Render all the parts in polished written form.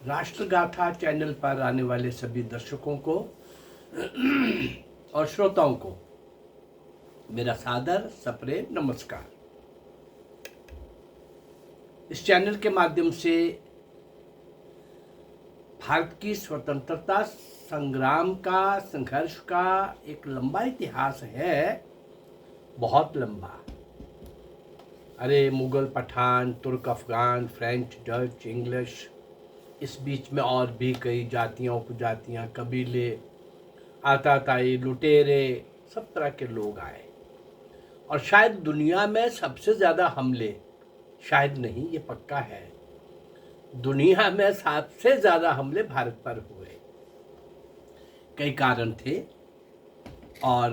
राष्ट्रगाथा channel पर आने वाले सभी दर्शकों को और श्रोताओं को मेरा सादर सप्रेम नमस्कार। इस चैनल के माध्यम से भारत की स्वतंत्रता संग्राम का, संघर्ष का एक लंबा इतिहास है, बहुत लंबा। अरे मुगल, पठान, तुर्क, अफगान, फ्रेंच, डच, इंग्लिश, इस बीच में और भी कई जातियाँ, उपजातियाँ, कबीले, आताताई, लुटेरे, सब तरह के लोग आए। और शायद दुनिया में सबसे ज़्यादा हमले, शायद नहीं, ये पक्का है, दुनिया में सबसे ज़्यादा हमले भारत पर हुए। कई कारण थे और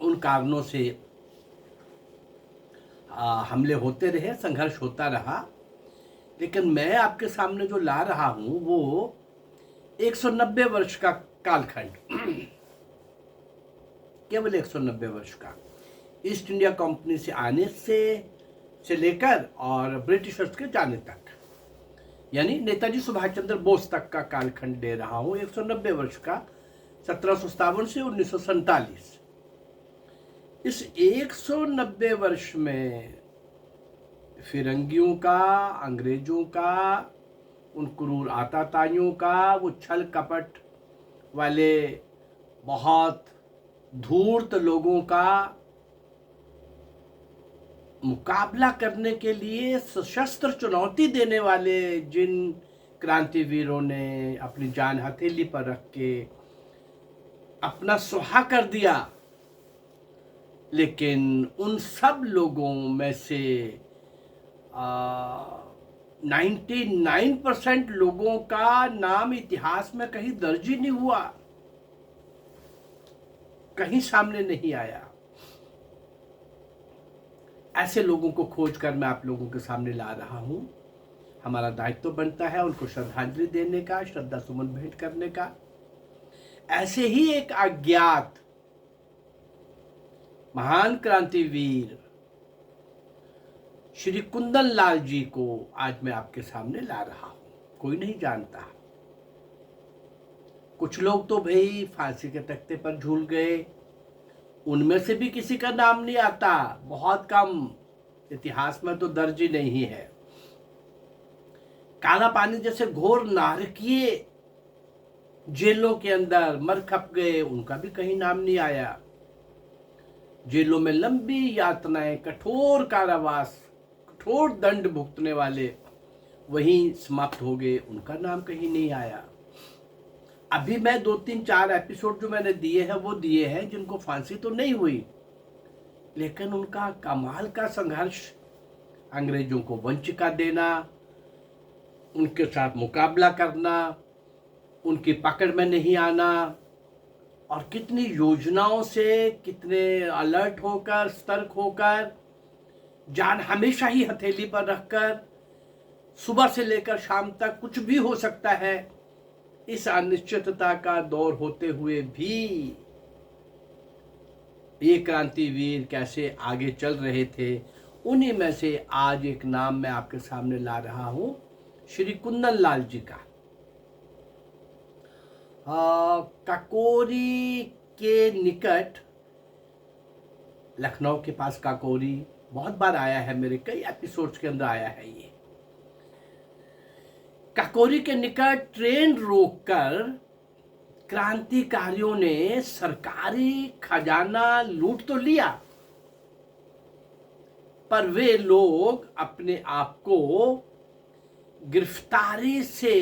उन कारणों से हमले होते रहे, संघर्ष होता रहा। लेकिन मैं आपके सामने जो ला रहा हूं वो 190 वर्ष का कालखंड, केवल 190 वर्ष का, ईस्ट इंडिया कंपनी से आने से लेकर और ब्रिटिशर्स के जाने तक, यानी नेताजी सुभाष चंद्र बोस तक का कालखंड दे रहा हूं। 190 वर्ष का, 1757 से 1947। इस 190 वर्ष में फिरंगियों का, अंग्रेजों का, उन क्रूर आताताइयों का, वो छल कपट वाले बहुत धूर्त लोगों का मुकाबला करने के लिए सशस्त्र चुनौती देने वाले जिन क्रांतिवीरों ने अपनी जान हथेली पर रख के अपना सुहा कर दिया, लेकिन उन सब लोगों में से 99% लोगों का नाम इतिहास में कहीं दर्ज ही नहीं हुआ, कहीं सामने नहीं आया। ऐसे लोगों को खोज कर मैं आप लोगों के सामने ला रहा हूं। हमारा दायित्व तो बनता है उनको श्रद्धांजलि देने का, श्रद्धा सुमन भेंट करने का। ऐसे ही एक अज्ञात महान क्रांतिवीर श्री कुंदन लाल जी को आज मैं आपके सामने ला रहा हूं। कोई नहीं जानता। कुछ लोग तो भाई फांसी के तख्ते पर झूल गए, उनमें से भी किसी का नाम नहीं आता, बहुत कम, इतिहास में तो दर्ज ही नहीं है। काला पानी जैसे घोर नारकीय जेलों के अंदर मर खप गए, उनका भी कहीं नाम नहीं आया। जेलों में लंबी यातनाएं, कठोर कारावास, कठोर दंड भुगतने वाले वहीं समाप्त हो गए, उनका नाम कहीं नहीं आया। अभी मैं 2-3-4 एपिसोड जो मैंने दिए हैं वो दिए हैं जिनको फांसी तो नहीं हुई, लेकिन उनका कमाल का संघर्ष, अंग्रेजों को वंचिका देना, उनके साथ मुकाबला करना, उनकी पकड़ में नहीं आना, और कितनी योजनाओं से, कितने अलर्ट होकर, सतर्क होकर, जान हमेशा ही हथेली पर रखकर, सुबह से लेकर शाम तक कुछ भी हो सकता है, इस अनिश्चितता का दौर होते हुए भी ये क्रांतिवीर कैसे आगे चल रहे थे। उन्हीं में से आज एक नाम मैं आपके सामने ला रहा हूं, श्री कुंदन लाल जी का। काकोरी के निकट, लखनऊ के पास काकोरी, बहुत बार आया है, मेरे कई एपिसोड्स के अंदर आया है ये। काकोरी के निकट ट्रेन रोककर क्रांतिकारियों ने सरकारी खजाना लूट तो लिया, पर वे लोग अपने आप को गिरफ्तारी से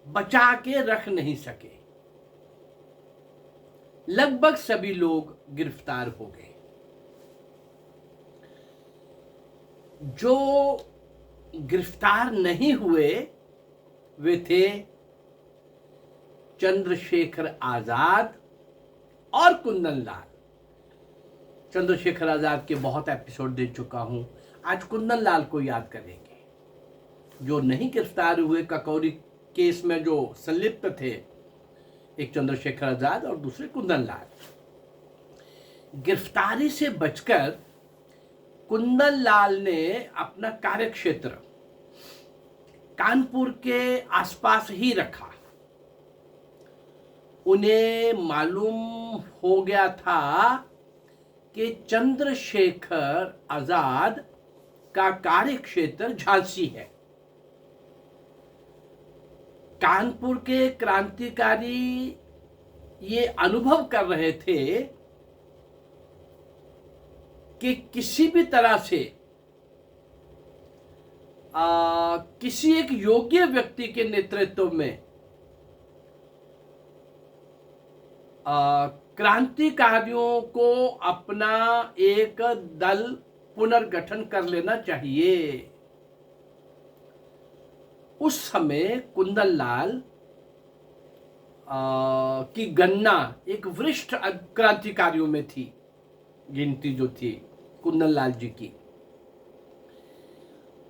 बचा के रख नहीं सके। लगभग सभी लोग गिरफ्तार हो गए। जो गिरफ्तार नहीं हुए वे थे चंद्रशेखर आजाद और कुंदन लाल। चंद्रशेखर आजाद के बहुत एपिसोड दे चुका हूं, आज कुंदन लाल को याद करेंगे, जो नहीं गिरफ्तार हुए, काकोरी केस में जो संलिप्त थे, एक चंद्रशेखर आजाद और दूसरे कुंदन लाल। गिरफ्तारी से बचकर कुंदन लाल ने अपना कार्यक्षेत्र कानपुर के आसपास ही रखा। उन्हें मालूम हो गया था कि चंद्रशेखर आजाद का कार्यक्षेत्र झांसी है। कानपुर के क्रांतिकारी ये अनुभव कर रहे थे कि किसी भी तरह से किसी एक योग्य व्यक्ति के नेतृत्व में क्रांतिकारियों को अपना एक दल पुनर्गठन कर लेना चाहिए। उस समय कुंदनलाल की गणना एक वरिष्ठ क्रांतिकारियों में थी, गिनती जो थी कुंदनलाल जी की,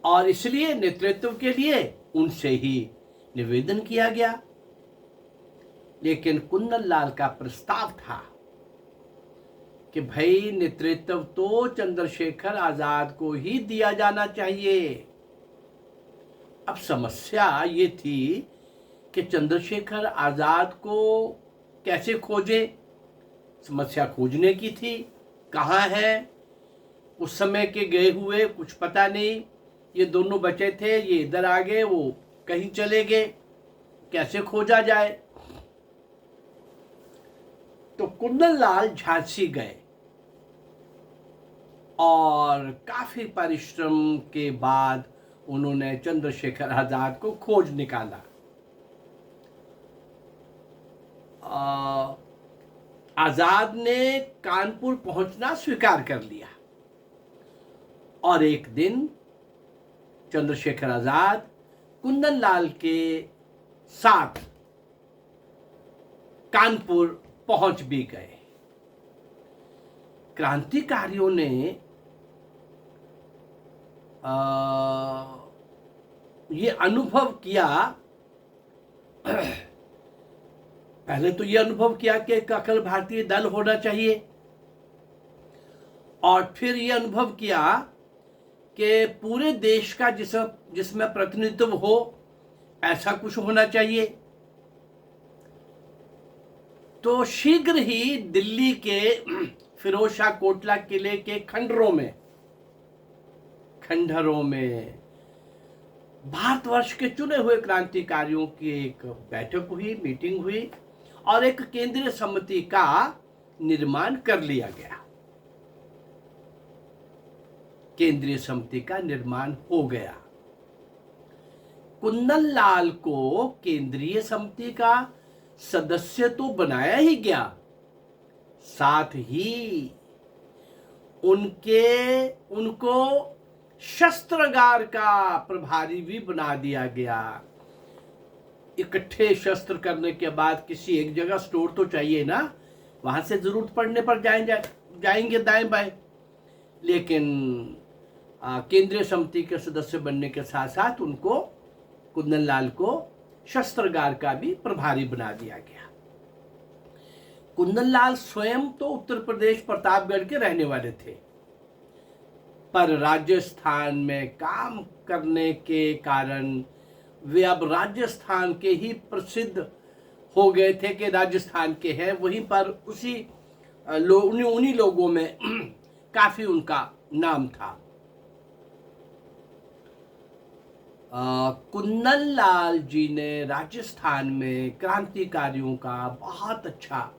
और इसलिए नेतृत्व के लिए उनसे ही निवेदन किया गया। लेकिन कुंदनलाल का प्रस्ताव था कि भाई नेतृत्व तो चंद्रशेखर आजाद को ही दिया जाना चाहिए। अब समस्या ये थी कि चंद्रशेखर आजाद को कैसे खोजे। समस्या खोजने की थी, कहाँ है, उस समय के गए हुए कुछ पता नहीं। ये दोनों बचे थे, ये इधर आ गए, वो कहीं चले गए, कैसे खोजा जाए। तो कुंदनलाल झांसी गए और काफी परिश्रम के बाद उन्होंने चंद्रशेखर आजाद को खोज निकाला। आजाद ने कानपुर पहुंचना स्वीकार कर लिया और एक दिन चंद्रशेखर आजाद कुंदनलाल के साथ कानपुर पहुंच भी गए। क्रांतिकारियों ने ये अनुभव किया, पहले तो ये अनुभव किया कि एक अखिल भारतीय दल होना चाहिए, और फिर ये अनुभव किया कि पूरे देश का जिसमें प्रतिनिधित्व हो, ऐसा कुछ होना चाहिए। तो शीघ्र ही दिल्ली के फिरोज शाह कोटला किले के खंडहरों में भारतवर्ष के चुने हुए क्रांतिकारियों की एक बैठक हुई, मीटिंग हुई, और एक केंद्रीय समिति का निर्माण कर लिया गया। केंद्रीय समिति का निर्माण हो गया। कुंदनलाल को केंद्रीय समिति का सदस्य तो बनाया ही गया, साथ ही उनको शस्त्रागार का प्रभारी भी बना दिया गया। इकट्ठे शस्त्र करने के बाद किसी एक जगह स्टोर तो चाहिए ना, वहां से जरूरत पड़ने पर जाएंगे दाएं बाएं। लेकिन केंद्रीय समिति के सदस्य बनने के साथ साथ उनको, कुंदनलाल को शस्त्रागार का भी प्रभारी बना दिया गया। कुंदनलाल स्वयं तो उत्तर प्रदेश प्रतापगढ़ के रहने वाले थे, पर राजस्थान में काम करने के कारण वे अब राजस्थान के ही प्रसिद्ध हो गए थे कि राजस्थान के हैं। वहीं पर उन्हीं लोगों में काफी उनका नाम था। कुंदनलाल जी ने राजस्थान में क्रांतिकारियों का बहुत अच्छा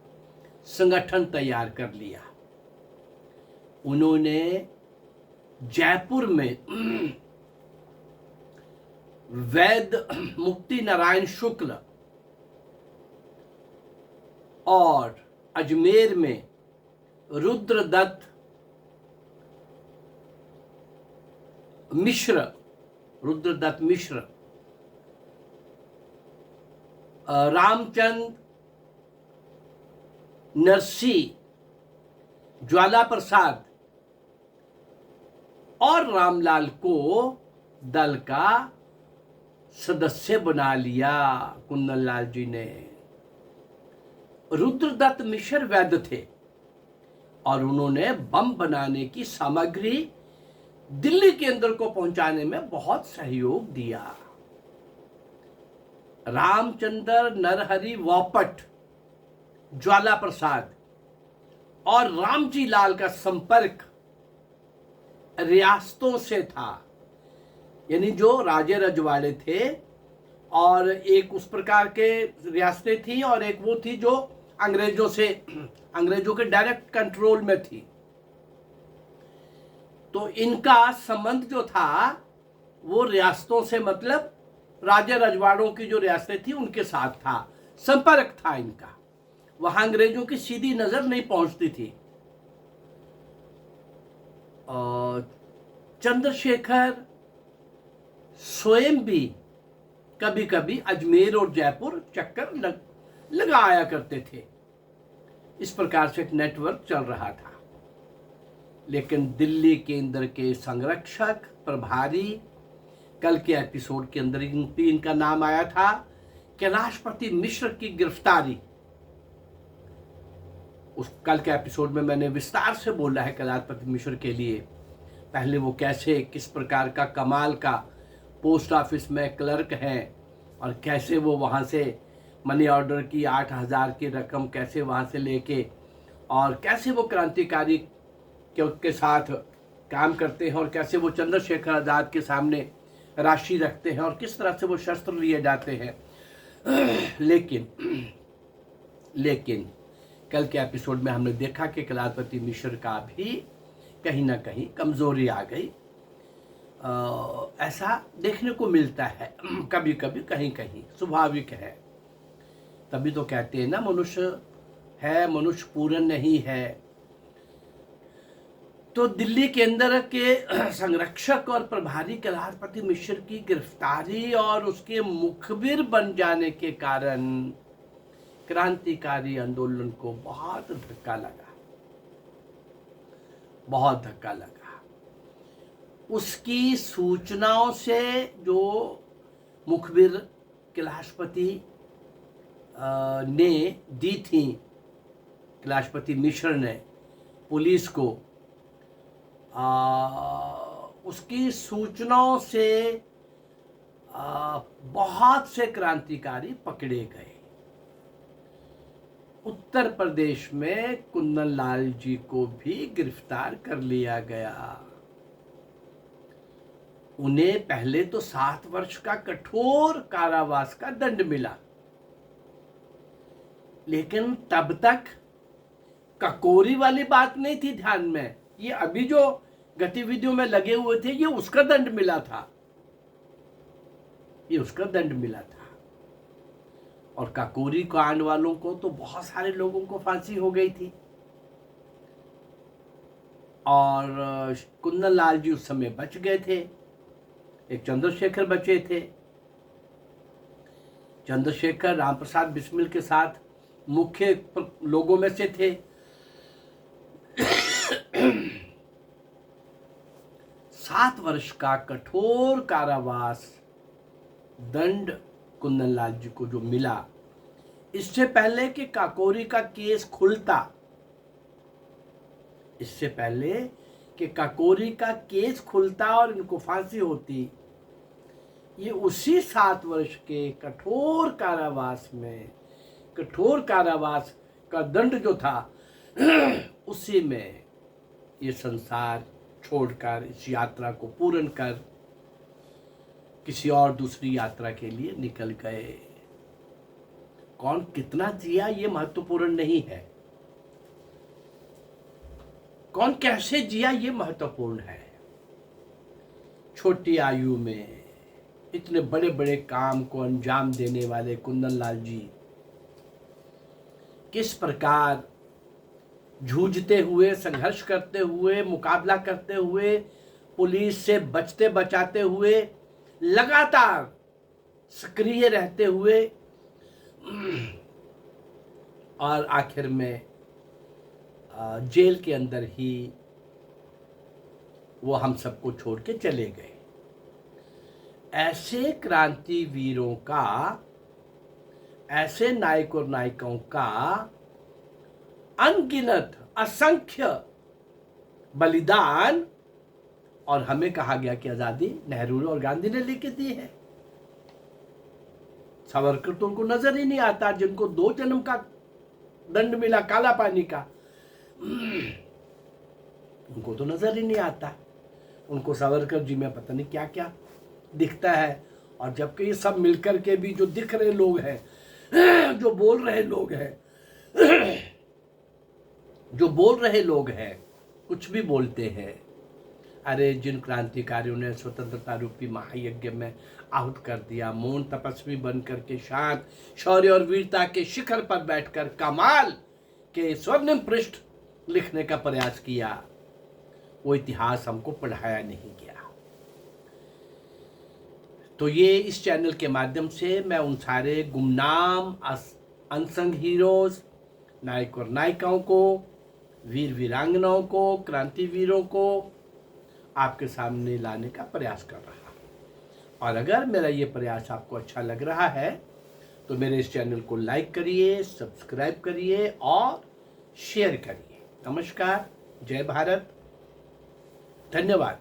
संगठन तैयार कर लिया। उन्होंने जयपुर में वैद्य मुक्ति नारायण शुक्ल और अजमेर में रुद्रदत्त मिश्र, रामचंद नरसी, ज्वाला प्रसाद और रामलाल को दल का सदस्य बना लिया कुंदनलाल जी ने। रुद्रदत्त मिश्र वैद्य थे और उन्होंने बम बनाने की सामग्री दिल्ली के अंदर को पहुंचाने में बहुत सहयोग दिया। रामचंद्र नरहरि वोपट, ज्वाला प्रसाद और रामजी लाल का संपर्क रियासतों से था, यानी जो राजे रजवाड़े थे और एक उस प्रकार के रियासतें थी और एक वो थी जो अंग्रेजों के डायरेक्ट कंट्रोल में थी। तो इनका संबंध जो था वो रियासतों से, मतलब राजे रजवाड़ों की जो रियासतें थी उनके साथ था, संपर्क था इनका। वहां अंग्रेजों की सीधी नजर नहीं पहुंचती थी। और चंद्रशेखर स्वयं भी कभी कभी अजमेर और जयपुर चक्कर लगाया करते थे। इस प्रकार से एक नेटवर्क चल रहा था। लेकिन दिल्ली केंद्र के संरक्षक प्रभारी, कल के एपिसोड के अंदर इनका नाम आया था, कैलाशपति मिश्र की गिरफ्तारी। उस कल के एपिसोड में मैंने विस्तार से बोला है कैलाशपति मिश्र के लिए। पहले वो कैसे, किस प्रकार का कमाल का पोस्ट ऑफिस में क्लर्क हैं और कैसे वो वहाँ से मनी ऑर्डर की 8,000 की रकम कैसे वहाँ से लेके और कैसे वो क्रांतिकारी के साथ काम करते हैं और कैसे वो चंद्रशेखर आज़ाद के सामने राशि रखते हैं और किस तरह से वो शस्त्र लिए जाते हैं। लेकिन कल के एपिसोड में हमने देखा कि कैलाशपति मिश्र का भी कहीं ना कहीं कमजोरी आ गई। ऐसा देखने को मिलता है कभी कभी, कहीं कहीं, स्वाभाविक है। तभी तो कहते हैं ना, मनुष्य है, मनुष्य पूर्ण नहीं है। तो दिल्ली के अंदर के संरक्षक और प्रभारी कैलाशपति मिश्र की गिरफ्तारी और उसके मुखबिर बन जाने के कारण क्रांतिकारी आंदोलन को बहुत धक्का लगा, बहुत धक्का लगा। उसकी सूचनाओं से जो मुखबिर कैलाशपति ने दी थी, कैलाशपति मिश्र ने पुलिस को, उसकी सूचनाओं से बहुत से क्रांतिकारी पकड़े गए। उत्तर प्रदेश में कुंदन लाल जी को भी गिरफ्तार कर लिया गया। उन्हें पहले तो 7 वर्ष का कठोर कारावास का दंड मिला, लेकिन तब तक ककोरी वाली बात नहीं थी ध्यान में। ये अभी जो गतिविधियों में लगे हुए थे, ये उसका दंड मिला था, ये उसका दंड मिला था। और काकोरी कांड वालों को तो बहुत सारे लोगों को फांसी हो गई थी और कुंदन लाल जी उस समय बच गए थे। एक चंद्रशेखर बचे थे। चंद्रशेखर रामप्रसाद बिस्मिल के साथ मुख्य लोगों में से थे। 7 वर्ष का कठोर कारावास दंड कुंदन लाल जी को जो मिला, इससे पहले कि काकोरी का केस खुलता, इससे पहले कि काकोरी का केस खुलता और इनको फांसी होती, ये उसी 7 वर्ष के कठोर कारावास में, कठोर कारावास का दंड जो था उसी में ये संसार छोड़कर, इस यात्रा को पूर्ण कर किसी और दूसरी यात्रा के लिए निकल गए। कौन कितना जिया ये महत्वपूर्ण नहीं है, कौन कैसे जिया ये महत्वपूर्ण है। छोटी आयु में इतने बड़े बड़े काम को अंजाम देने वाले कुंदन लाल जी किस प्रकार जूझते हुए, संघर्ष करते हुए, मुकाबला करते हुए, पुलिस से बचते बचाते हुए, लगातार सक्रिय रहते हुए और आखिर में जेल के अंदर ही वो हम सबको छोड़ के चले गए। ऐसे क्रांतिवीरों का, ऐसे नायक और नायिकाओं का अनगिनत, असंख्य बलिदान, और हमें कहा गया कि आजादी नेहरू और गांधी ने लेके दी है। सावरकर तो उनको नजर ही नहीं आता, जिनको 2 जन्म का दंड मिला काला पानी का, उनको तो नजर ही नहीं आता। उनको सावरकर जी में पता नहीं क्या क्या दिखता है। और जबकि ये सब मिलकर के भी जो दिख रहे लोग हैं, जो बोल रहे लोग हैं, कुछ भी बोलते हैं। अरे जिन क्रांतिकारियों ने स्वतंत्रता रूपी महायज्ञ में आहुत कर दिया, मौन तपस्वी बन करके शांत शौर्य और वीरता के शिखर पर बैठकर कमाल के स्वर्णिम पृष्ठ लिखने का प्रयास किया, वो इतिहास हमको पढ़ाया नहीं गया। तो ये इस चैनल के माध्यम से मैं उन सारे गुमनाम अनसंग हीरोज, नायक और नायिकाओं को, वीर वीरांगनाओं को, क्रांतिवीरों को आपके सामने लाने का प्रयास कर रहा हूं। और अगर मेरा ये प्रयास आपको अच्छा लग रहा है तो मेरे इस चैनल को लाइक करिए, सब्सक्राइब करिए और शेयर करिए। नमस्कार, जय भारत, धन्यवाद।